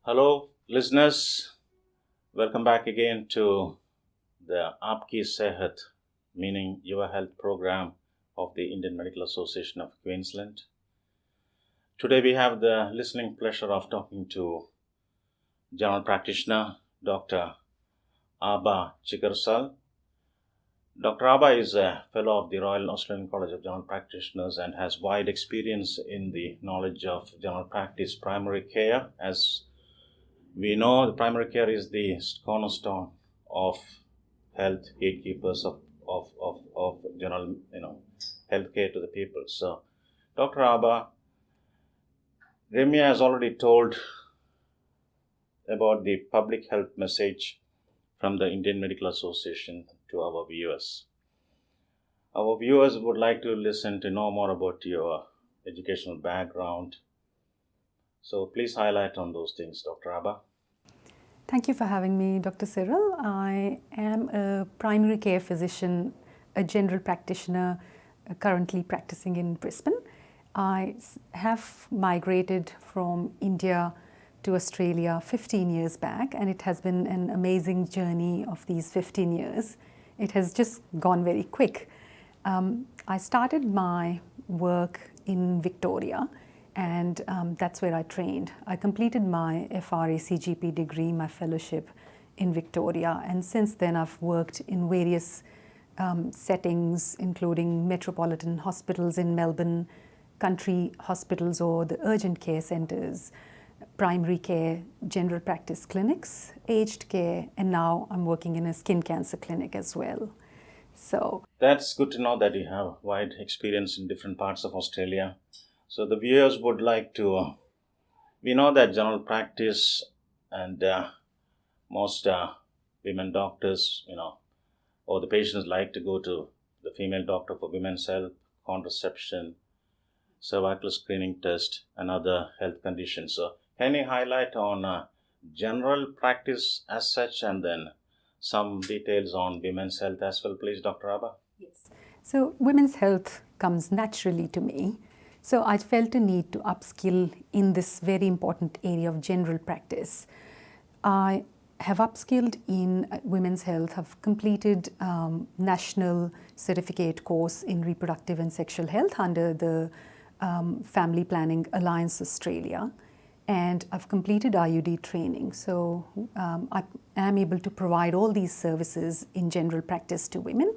Hello, listeners. Welcome back again to the Aapki Sehat, meaning Your Health program of the Indian Medical Association of Queensland. Today we have the listening pleasure of talking to general practitioner Dr. Aba Chikarsal. Dr. Aba is a fellow of the Royal Australian College of General Practitioners and has wide experience in the knowledge of general practice primary care. As we know, the primary care is the cornerstone of health, gatekeepers of general, healthcare to the people. So, Dr. Aba, Remia has already told about the public health message from the Indian Medical Association to our viewers. Our viewers would like to listen to know more about your educational background. So please highlight on those things, Dr. Aba. Thank you for having me, Dr. Cyril. I am a primary care physician, a general practitioner, currently practicing in Brisbane. I have migrated from India to Australia 15 years back, and it has been an amazing journey of these 15 years. It has just gone very quick. I started my work in Victoria, and that's where I trained. I completed my FRA CGP degree, my fellowship in Victoria, and since then I've worked in various settings, including metropolitan hospitals in Melbourne, country hospitals or the urgent care centres, primary care, general practice clinics, aged care, and now I'm working in a skin cancer clinic as well. So that's good to know that you have wide experience in different parts of Australia. So the viewers would like to, we know that general practice and most women doctors, or the patients like to go to the female doctor for women's health, contraception, cervical screening test, and other health conditions. So can you highlight on general practice as such, and then some details on women's health as well, please, Dr. Aba? Yes. So women's health comes naturally to me. So I felt a need to upskill in this very important area of general practice. I have upskilled in women's health, have completed national certificate course in reproductive and sexual health under the Family Planning Alliance Australia. And I've completed IUD training. So I am able to provide all these services in general practice to women.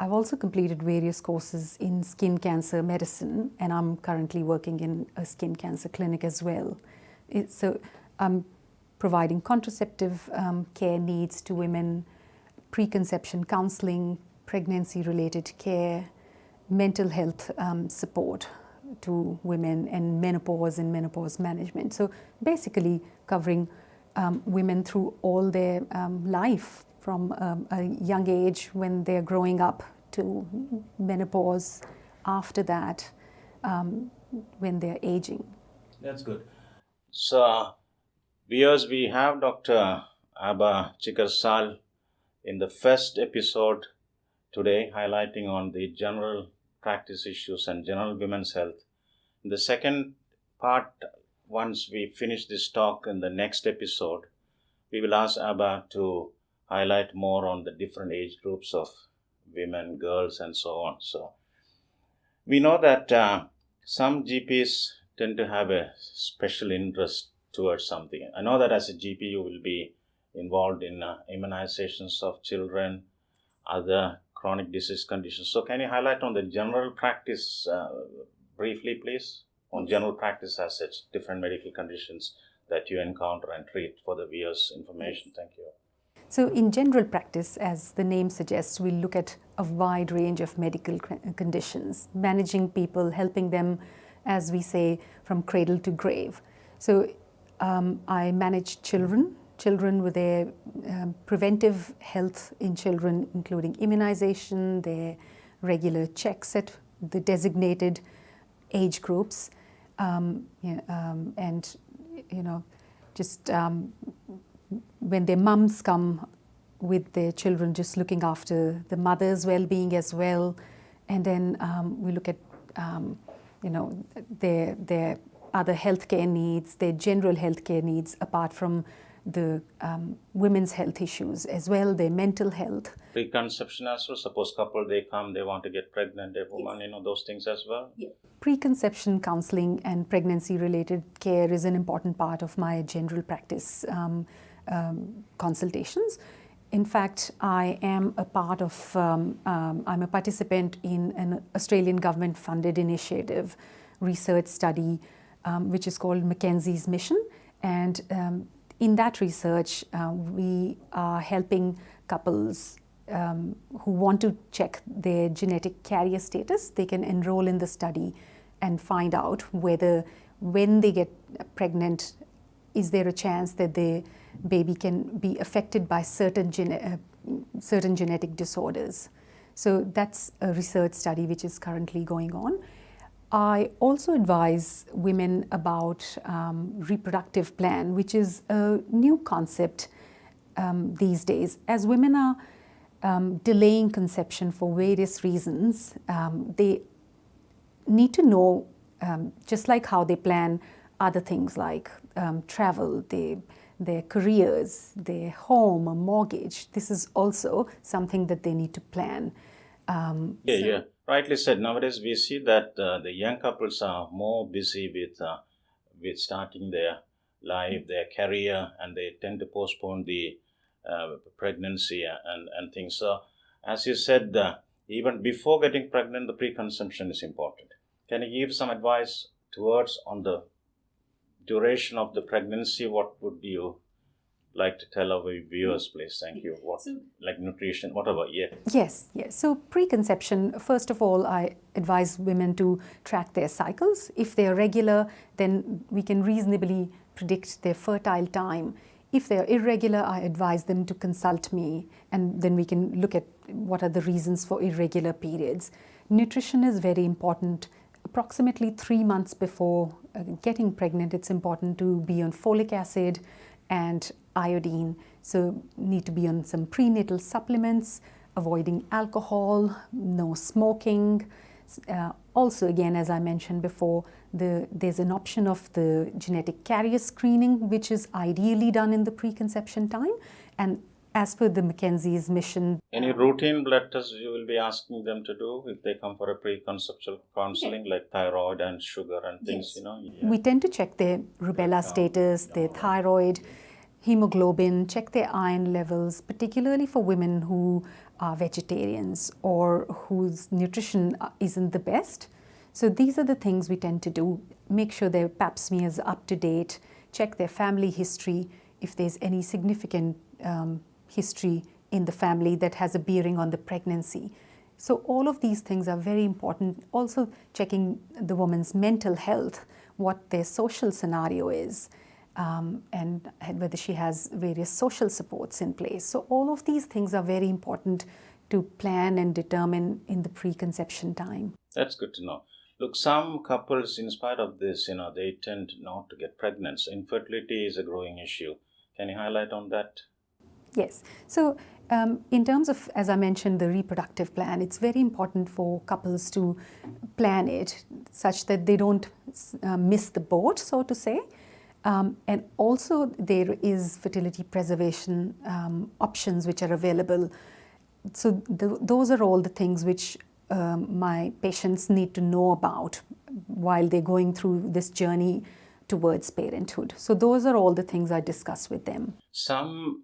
I've also completed various courses in skin cancer medicine, and I'm currently working in a skin cancer clinic as well. So I'm providing contraceptive care needs to women, preconception counseling, pregnancy-related care, mental health support to women, and menopause management. So basically covering women through all their life, from a young age when they're growing up to menopause, after that when they're aging. That's good. So viewers, we have Dr. Aba Chikarsal in the first episode today, highlighting on the general practice issues and general women's health. In the second part, once we finish this talk in the next episode, we will ask Aba to highlight more on the different age groups of women, girls, and so on. So we know that some GPs tend to have a special interest towards something. I know that as a GP you will be involved in immunizations of children, other chronic disease conditions. So can you highlight on the general practice briefly, please, on general practice as such, different medical conditions that you encounter and treat for the viewers' information? Thank you. So in general practice, as the name suggests, we look at a wide range of medical conditions, managing people, helping them, as we say, from cradle to grave. So I manage children with their preventive health in children, including immunization, their regular checks at the designated age groups, and just when their mums come with their children, just looking after the mother's well-being as well. And then we look at their other healthcare needs, their general healthcare needs, apart from the women's health issues as well, their mental health. Preconception as well. Suppose couple they come, they want to get pregnant, a woman, those things as well. Yeah. Preconception counseling and pregnancy-related care is an important part of my general practice consultations. In fact, I am a part of, I'm a participant in an Australian government-funded initiative, research study, which is called Mackenzie's Mission. And in that research, we are helping couples who want to check their genetic carrier status. They can enroll in the study and find out whether when they get pregnant, is there a chance that the baby can be affected by certain genetic disorders. So that's a research study which is currently going on. I also advise women about reproductive plan, which is a new concept these days. As women are delaying conception for various reasons, they need to know, just like how they plan other things like travel, their careers, their home, a mortgage. This is also something that they need to plan. Yeah. Rightly said. Nowadays, we see that the young couples are more busy with starting their life, their career, and they tend to postpone the pregnancy and things. So, as you said, even before getting pregnant, the preconception is important. Can you give some advice towards on the duration of the pregnancy? What would you like to tell our viewers, please? Thank you. Like nutrition, whatever, yeah. Yes. So preconception, first of all, I advise women to track their cycles. If they are regular, then we can reasonably predict their fertile time. If they are irregular, I advise them to consult me, and then we can look at what are the reasons for irregular periods. Nutrition is very important. Approximately 3 months before getting pregnant, it's important to be on folic acid and iodine. So need to be on some prenatal supplements, avoiding alcohol, no smoking. Also, again, as I mentioned before, there's an option of the genetic carrier screening, which is ideally done in the preconception time. And as per the Mackenzie's Mission. Any routine blood tests you will be asking them to do if they come for a preconceptual counseling, like thyroid and sugar and things, Yeah. We tend to check their rubella status, their thyroid, hemoglobin, check their iron levels, particularly for women who are vegetarians or whose nutrition isn't the best. So these are the things we tend to do. Make sure their pap smear is up to date, check their family history, if there's any significant history in the family that has a bearing on the pregnancy. So all of these things are very important. Also checking the woman's mental health, what their social scenario is, and whether she has various social supports in place. So all of these things are very important to plan and determine in the preconception time. That's good to know. Look, some couples, in spite of this, they tend not to get pregnant. So infertility is a growing issue. Can you highlight on that? Yes. So in terms of, as I mentioned, the reproductive plan, it's very important for couples to plan it such that they don't miss the boat, so to say. And also there is fertility preservation options which are available. So those are all the things which my patients need to know about while they're going through this journey towards parenthood. So those are all the things I discuss with them. Some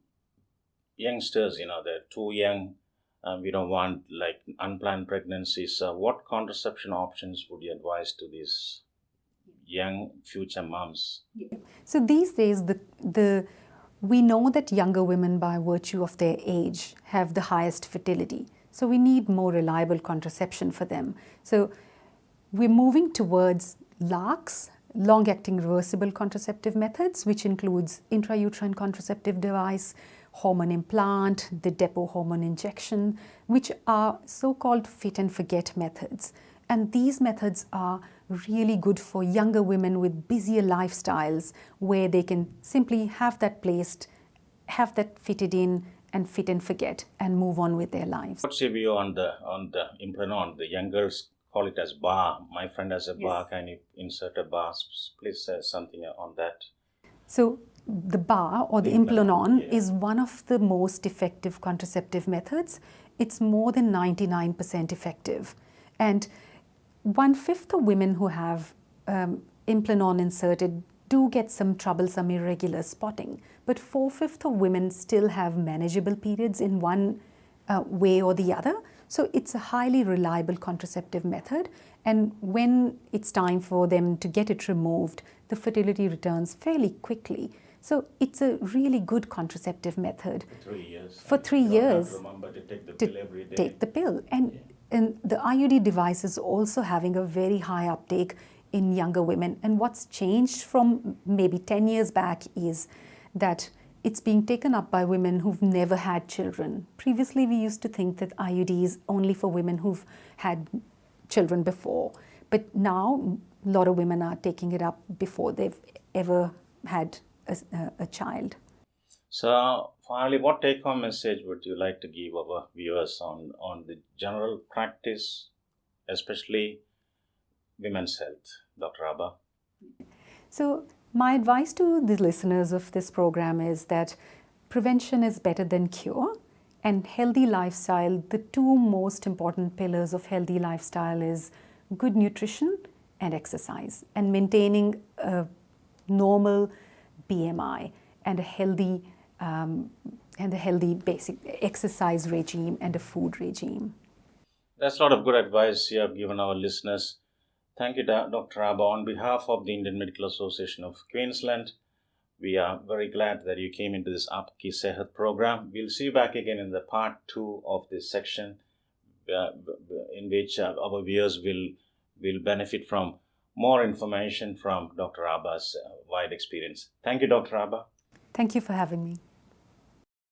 youngsters, they're too young. We don't want like unplanned pregnancies. What contraception options would you advise to these young future moms? So these days, we know that younger women, by virtue of their age, have the highest fertility. So we need more reliable contraception for them. So we're moving towards LARCs, long-acting reversible contraceptive methods, which includes intrauterine contraceptive device, hormone implant, the depot hormone injection, which are so-called fit and forget methods. And these methods are really good for younger women with busier lifestyles, where they can simply have that placed, have that fitted in, and fit and forget, and move on with their lives. What's your view on the implanon, the younger call it as bar. My friend has a bar. Yes. Can you insert a bar? Please say something on that. So the bar or the Implanon, Implanon is one of the most effective contraceptive methods. It's more than 99% effective. And 1/5 of women who have Implanon inserted do get some troublesome irregular spotting, but 4/5 of women still have manageable periods in one way or the other. So it's a highly reliable contraceptive method, and when it's time for them to get it removed, the fertility returns fairly quickly. So it's a really good contraceptive method. For 3 years. For 3 You don't have years. to remember to take the To pill every day. take the pill. And the IUD device is also having a very high uptake in younger women. And what's changed from maybe 10 years back is that it's being taken up by women who've never had children. Previously, we used to think that IUD is only for women who've had children before. But now, a lot of women are taking it up before they've ever had a child. So, finally, what take-home message would you like to give our viewers on the general practice, especially women's health, Dr. Abha? So, my advice to the listeners of this program is that prevention is better than cure, and healthy lifestyle, the two most important pillars of healthy lifestyle is good nutrition and exercise, and maintaining a normal BMI and a healthy basic exercise regime and a food regime. That's a lot of good advice you have given our listeners. Thank you, Dr. Abha. On behalf of the Indian Medical Association of Queensland, we are very glad that you came into this Aapki Sehat program. We'll see you back again in the part 2 of this section, in which our viewers will benefit from more information from Dr. Abha's wide experience. Thank you, Dr. Abha. Thank you for having me.